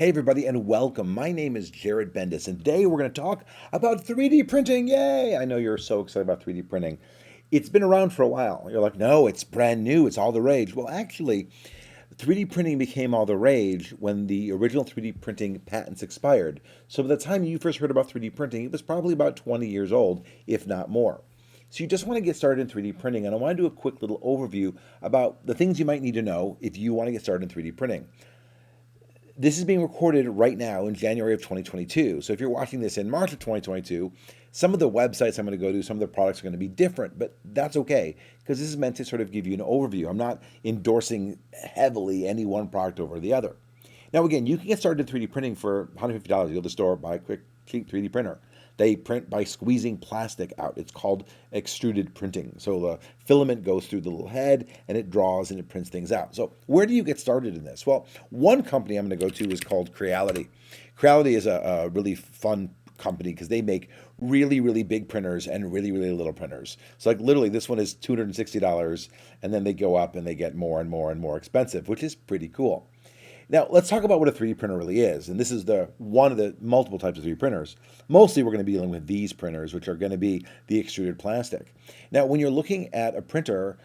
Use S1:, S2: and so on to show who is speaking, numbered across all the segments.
S1: Hey everybody and welcome. My name is Jared Bendis and today we're going to talk about 3D printing. Yay! I know you're so excited about 3D printing. It's been around for a while. You're like, no, it's brand new. It's all the rage. Well, actually, 3D printing became all the rage when the original 3D printing patents expired. So by the time you first heard about 3D printing, it was probably about 20 years old, if not more. So you just want to get started in 3D printing, and I want to do a quick little overview about the things you might need to know if you want to get started in 3D printing. This is being recorded right now in January of 2022. So if you're watching this in March of 2022, some of the websites I'm going to go to, some of the products are going to be different, but that's okay because this is meant to sort of give you an overview. I'm not endorsing heavily any one product over the other. Now, again, you can get started in 3D printing for $150. You go to the store, buy a quick, cheap 3D printer. They print by squeezing plastic out. It's called extruded printing. So the filament goes through the little head and it draws and it prints things out. So where do you get started in this? Well, one company I'm going to go to is called Creality. Creality is a really fun company because they make really big printers and really little printers. So like literally this one is $260 and then they go up and they get more and more expensive, which is pretty cool. Now, let's talk about what a 3D printer really is. And this is the one of the multiple types of 3D printers. Mostly we're going to be dealing with these printers, which are going to be the extruded plastic. Now, when you're looking at a printer,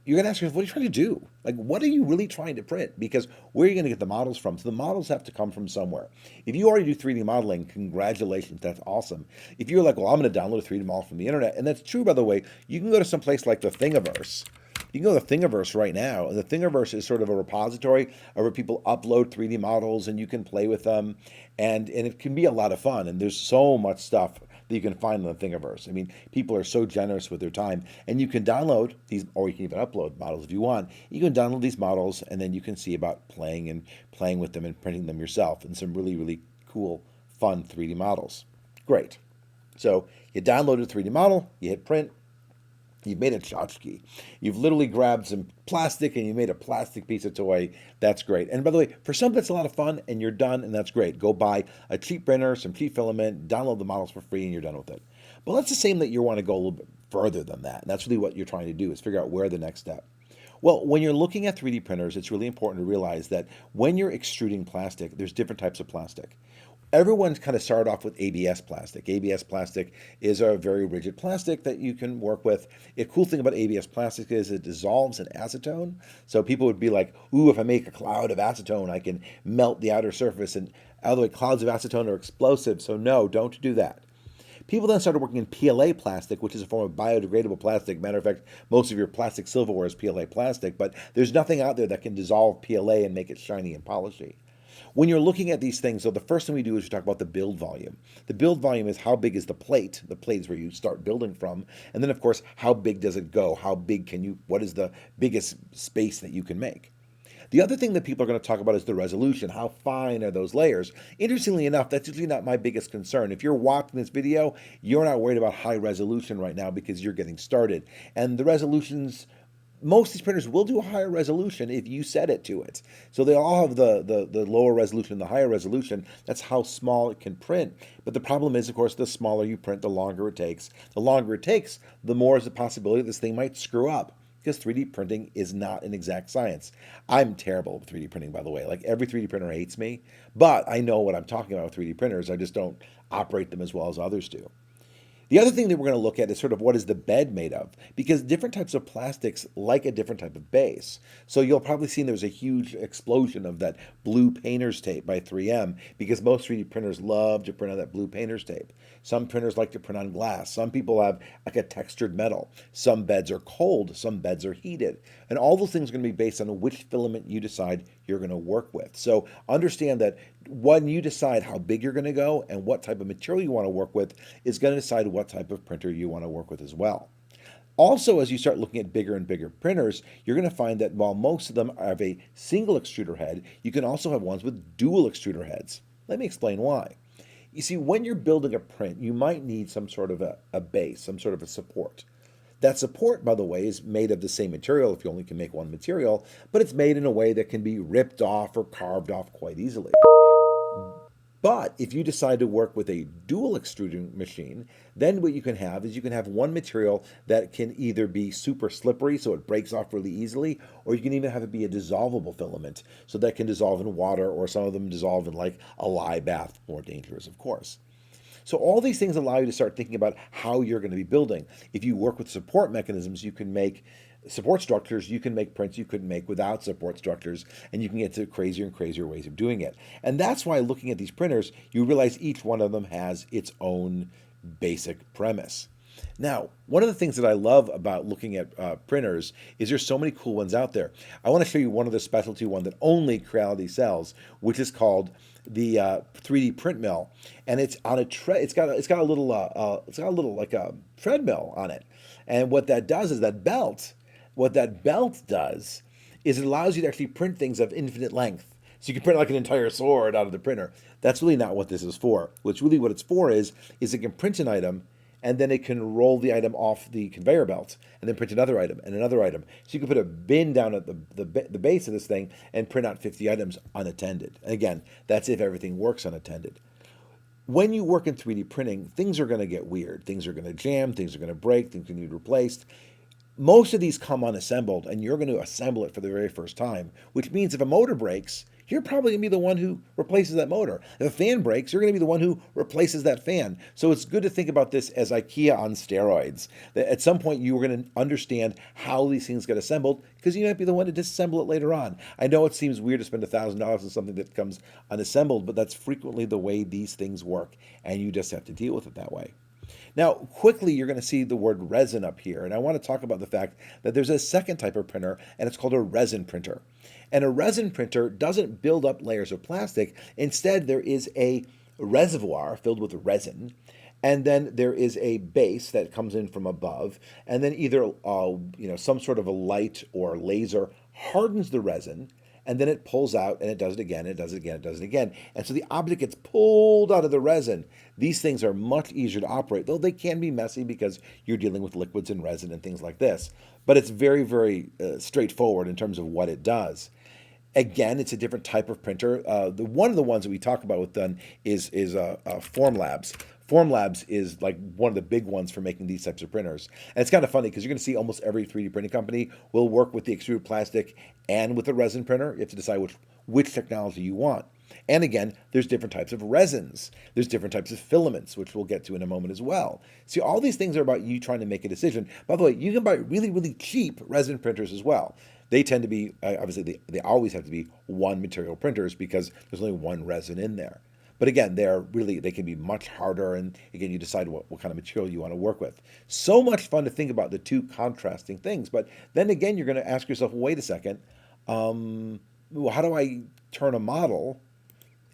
S1: you're going to ask yourself, what are you trying to do? Like, what are you really trying to print? Because where are you going to get the models from? So the models have to come from somewhere. If you already do 3D modeling, congratulations, that's awesome. If you're like, well, I'm going to download a 3D model from the internet, and that's true, by the way, you can go to some place like the Thingiverse. You can go to Thingiverse right now, and the Thingiverse is sort of a repository where people upload 3D models and you can play with them, and it can be a lot of fun. And there's so much stuff that you can find on the Thingiverse. I mean, people are so generous with their time, and you can download these, or you can even upload models if you want. You can download these models, and then you can see about playing with them and printing them yourself, and some really cool, fun 3D models. Great. So you download a 3D model, you hit print. You've made a tchotchke. You've literally grabbed some plastic and you made a plastic piece of toy. That's great. And by the way, for some that's a lot of fun and you're done and that's great. Go buy a cheap printer, some cheap filament, download the models for free and you're done with it. But let's assume that you want to go a little bit further than that. And that's really what you're trying to do is figure out where the next step. Well, when you're looking at 3D printers, it's really important to realize that when you're extruding plastic, there's different types of plastic. Everyone's kind of started off with ABS plastic. ABS plastic is a very rigid plastic that you can work with. The cool thing about ABS plastic is it dissolves in acetone. So people would be like, ooh, if I make a cloud of acetone, I can melt the outer surface. And by the way, clouds of acetone are explosive. So no, don't do that. People then started working in PLA plastic, which is a form of biodegradable plastic. Matter of fact, most of your plastic silverware is PLA plastic, but there's nothing out there that can dissolve PLA and make it shiny and polishy. When you're looking at these things, so the first thing we do is we talk about the build volume. The build volume is how big is the plate? The plate is where you start building from. And then, of course, how big does it go? How big can you, what is the biggest space that you can make? The other thing that people are going to talk about is the resolution. How fine are those layers? Interestingly enough, that's usually not my biggest concern. If you're watching this video, you're not worried about high resolution right now because you're getting started. And the resolutions, most of these printers will do a higher resolution if you set it to it. So they all have the lower resolution, the higher resolution. That's how small it can print. But the problem is, of course, the smaller you print, the longer it takes. The longer it takes, the more is the possibility this thing might screw up. Because 3D printing is not an exact science. I'm terrible at 3D printing, by the way. Like every 3D printer hates me, but I know what I'm talking about with 3D printers. I just don't operate them as well as others do. The other thing that we're going to look at is sort of what is the bed made of, because different types of plastics like a different type of base. So you'll probably see there's a huge explosion of that blue painter's tape by 3M because most 3D printers love to print on that blue painter's tape. Some printers like to print on glass. Some people have like a textured metal. Some beds are cold. Some beds are heated. And all those things are going to be based on which filament you decide you're going to work with. So understand that when you decide how big you're going to go and what type of material you want to work with is going to decide what type of printer you want to work with as well. Also, as you start looking at bigger and bigger printers, you're going to find that while most of them have a single extruder head, you can also have ones with dual extruder heads. Let me explain why. You see, when you're building a print, you might need some sort of a base, some sort of a support. That support, by the way, is made of the same material if you only can make one material, but it's made in a way that can be ripped off or carved off quite easily. But if you decide to work with a dual extruding machine, then what you can have is you can have one material that can either be super slippery, so it breaks off really easily, or you can even have it be a dissolvable filament, so that can dissolve in water, or some of them dissolve in like a lye bath, more dangerous, of course. So all these things allow you to start thinking about how you're going to be building. If you work with support mechanisms, you can make support structures, you can make prints you couldn't make without support structures, and you can get to crazier and crazier ways of doing it. And that's why looking at these printers, you realize each one of them has its own basic premise. Now, one of the things that I love about looking at printers is there's so many cool ones out there. I want to show you one of the specialty one that only Creality sells, which is called the 3D print mill, and it's on a it's got a little like a treadmill on it, and what that does is what that belt does is it allows you to actually print things of infinite length. So you can print like an entire sword out of the printer. That's really not what this is for. What it's for is it can print an item, and then it can roll the item off the conveyor belt and then print another item and another item. So you can put a bin down at the base of this thing and print out 50 items unattended. And again, that's if everything works unattended. When you work in 3D printing, things are going to get weird. Things are going to jam, things are going to break, things are going to need replaced. Most of these come unassembled, and you're going to assemble it for the very first time, which means if a motor breaks, you're probably going to be the one who replaces that motor. If a fan breaks, you're going to be the one who replaces that fan. So it's good to think about this as IKEA on steroids. That at some point you are going to understand how these things get assembled, because you might be the one to disassemble it later on. I know it seems weird to spend $1,000 on something that comes unassembled, but that's frequently the way these things work, and you just have to deal with it that way. Now, quickly, you're going to see the word resin up here, and I want to talk about the fact that there's a second type of printer, and it's called a resin printer. And a resin printer doesn't build up layers of plastic. Instead, there is a reservoir filled with resin, and then there is a base that comes in from above, and then either some sort of a light or laser hardens the resin, and then it pulls out, and it does it again, it does it again, it does it again. And so the object gets pulled out of the resin. These things are much easier to operate, though they can be messy because you're dealing with liquids and resin and things like this. But it's very, very straightforward in terms of what it does. Again, it's a different type of printer. One of the ones that we talk about with them is Formlabs. Formlabs is like one of the big ones for making these types of printers. And it's kind of funny because you're going to see almost every 3D printing company will work with the extruded plastic and with the resin printer. You have to decide which technology you want. And again, there's different types of resins. There's different types of filaments, which we'll get to in a moment as well. See, all these things are about you trying to make a decision. By the way, you can buy really, really cheap resin printers as well. They tend to be, obviously, they always have to be one material printers because there's only one resin in there. But again, they can be much harder, and again, you decide what kind of material you want to work with. So much fun to think about the two contrasting things. But then again, you're going to ask yourself, wait a second, how do I turn a model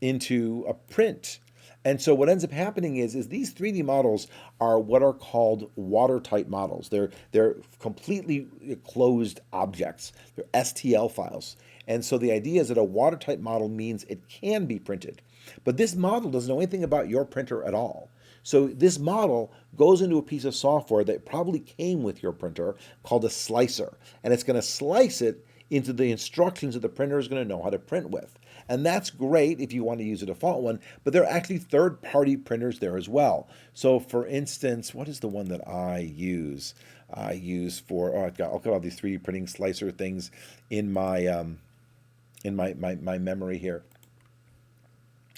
S1: into a print? And so what ends up happening is these 3D models are what are called watertight models. They're completely closed objects. They're STL files. And so the idea is that a watertight model means it can be printed. But this model doesn't know anything about your printer at all. So this model goes into a piece of software that probably came with your printer called a slicer. And it's going to slice it into the instructions that the printer is going to know how to print with. And that's great if you want to use a default one, but there are actually third-party printers there as well. So for instance, what is the one that I use? I use for, I've got all these 3D printing slicer things in my my memory here.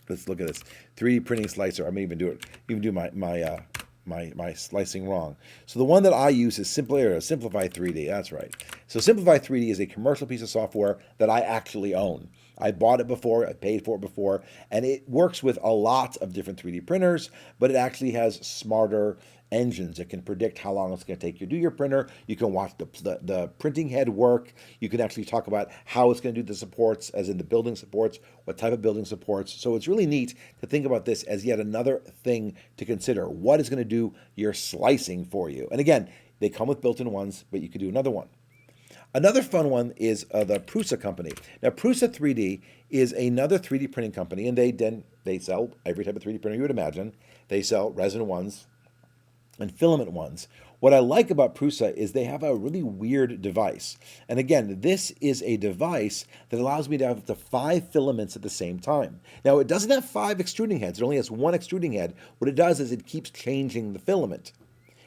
S1: Let's look at this 3D printing slicer. I may even do my slicing wrong. So the one that I use is Simplify 3D. That's right. So Simplify 3D is a commercial piece of software that I actually own. I bought it before, I paid for it before, and it works with a lot of different 3D printers, but it actually has smarter engines. It can predict how long it's going to take you to do your printer. You can watch the printing head work. You can actually talk about how it's going to do the supports, as in the building supports, what type of building supports. So it's really neat to think about this as yet another thing to consider. What is going to do your slicing for you? And again, they come with built-in ones, but you could do another one. Another fun one is the Prusa company. Now, Prusa 3D is another 3D printing company, and they sell every type of 3D printer you would imagine. They sell resin ones and filament ones. What I like about Prusa is they have a really weird device. And again, this is a device that allows me to have up to 5 filaments at the same time. Now, it doesn't have 5 extruding heads. It only has 1 extruding head. What it does is it keeps changing the filament.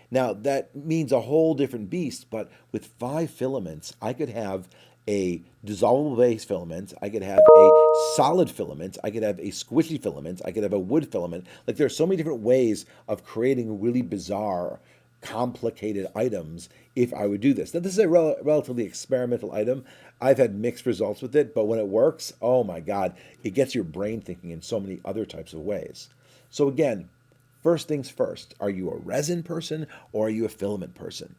S1: Now, that means a whole different beast, but with 5 filaments, I could have a dissolvable base filament, I could have a solid filament, I could have a squishy filament, I could have a wood filament. Like, there's so many different ways of creating really bizarre, complicated items if I would do this. Now, this is a relatively experimental item. I've had mixed results with it, but when it works, oh my God, it gets your brain thinking in so many other types of ways. So again, first things first, are you a resin person or are you a filament person?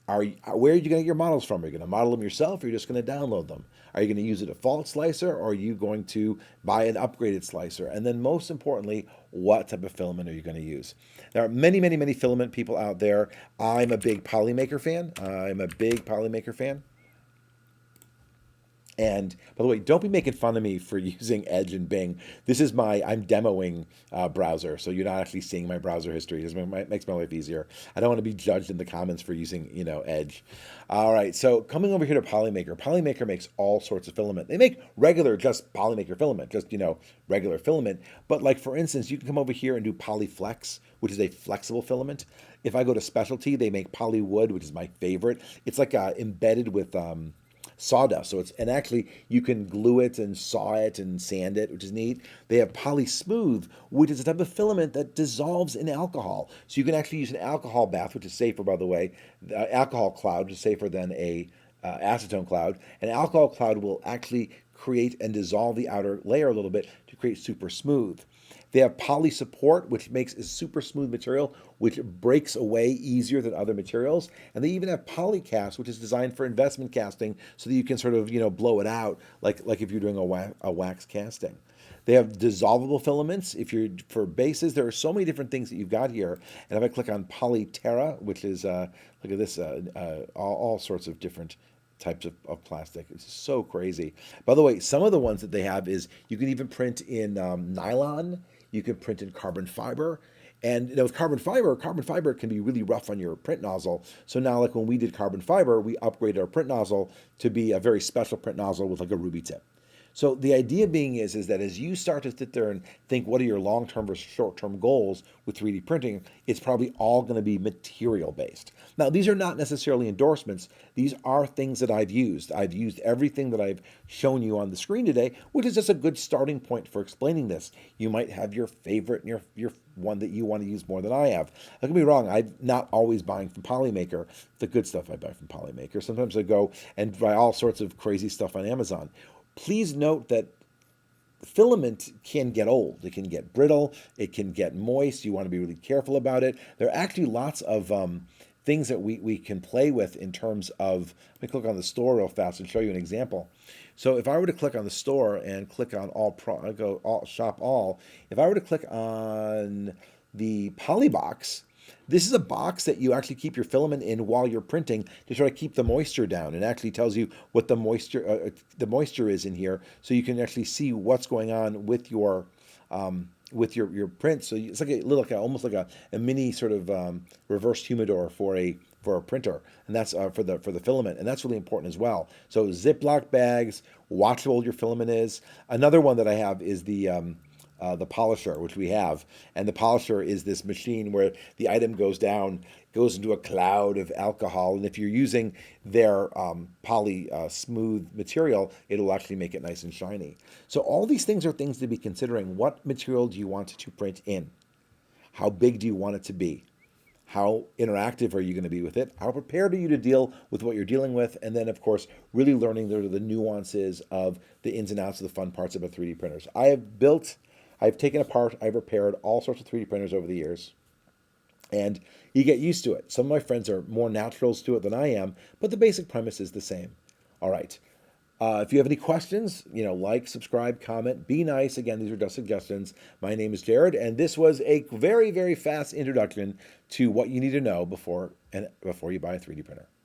S1: Where are you going to get your models from? Are you going to model them yourself or are you just going to download them? Are you going to use a default slicer or are you going to buy an upgraded slicer? And then most importantly, what type of filament are you going to use? There are many, many, many filament people out there. I'm a big Polymaker fan. And by the way, don't be making fun of me for using Edge and Bing. This is I'm demoing browser, so you're not actually seeing my browser history. It makes my life easier. I don't want to be judged in the comments for using, Edge. All right, so coming over here to Polymaker. Polymaker makes all sorts of filament. They make regular, just Polymaker filament, just, regular filament. But like, for instance, you can come over here and do Polyflex, which is a flexible filament. If I go to specialty, they make Polywood, which is my favorite. It's like embedded with sawdust. And actually you can glue it and saw it and sand it, which is neat. They have Poly Smooth, which is a type of filament that dissolves in alcohol. So you can actually use an alcohol bath, which is safer, by the way. The alcohol cloud is safer than a acetone cloud. An alcohol cloud will actually create and dissolve the outer layer a little bit to create super smooth. They have Poly Support, which makes a super smooth material, which breaks away easier than other materials. And they even have Polycast, which is designed for investment casting so that you can sort of, blow it out like if you're doing a wax casting. They have dissolvable filaments. If you're for bases, there are so many different things that you've got here. And if I click on Polyterra, which is, look at this, all sorts of different types of plastic. It's so crazy. By the way, some of the ones that they have is you can even print in nylon. You can print in carbon fiber. And with carbon fiber can be really rough on your print nozzle. So now, like when we did carbon fiber, we upgraded our print nozzle to be a very special print nozzle with like a ruby tip. So the idea being is that as you start to sit there and think what are your long-term versus short-term goals with 3D printing, it's probably all going to be material-based. Now, these are not necessarily endorsements. These are things that I've used. I've used everything that I've shown you on the screen today, which is just a good starting point for explaining this. You might have your favorite and your one that you want to use more than I have. Don't get me wrong, I'm not always buying from Polymaker. The good stuff I buy from Polymaker. Sometimes I go and buy all sorts of crazy stuff on Amazon. Please note that filament can get old. It can get brittle. It can get moist. You want to be really careful about it. There are actually lots of things that we can play with in terms of, let me click on the store real fast and show you an example. So if I were to click on the store and click on shop all, if I were to click on the Polybox, this is a box that you actually keep your filament in while you're printing to try to keep the moisture down, and actually tells you what the moisture is in here, so you can actually see what's going on with your print. So it's like almost like a mini sort of reverse humidor for a printer, and that's for the filament, and that's really important as well. So Ziploc bags, watch how old your filament is. Another one that I have is the polisher, which we have. And the polisher is this machine where the item goes into a cloud of alcohol. And if you're using their poly smooth material, it'll actually make it nice and shiny. So all these things are things to be considering. What material do you want to print in? How big do you want it to be? How interactive are you going to be with it? How prepared are you to deal with what you're dealing with? And then, of course, really learning the nuances of the ins and outs of the fun parts about 3D printers. I've taken apart, I've repaired all sorts of 3D printers over the years, and you get used to it. Some of my friends are more naturals to it than I am, but the basic premise is the same. All right. If you have any questions, like, subscribe, comment, be nice. Again, these are just suggestions. My name is Jared, and this was a very, very fast introduction to what you need to know before you buy a 3D printer.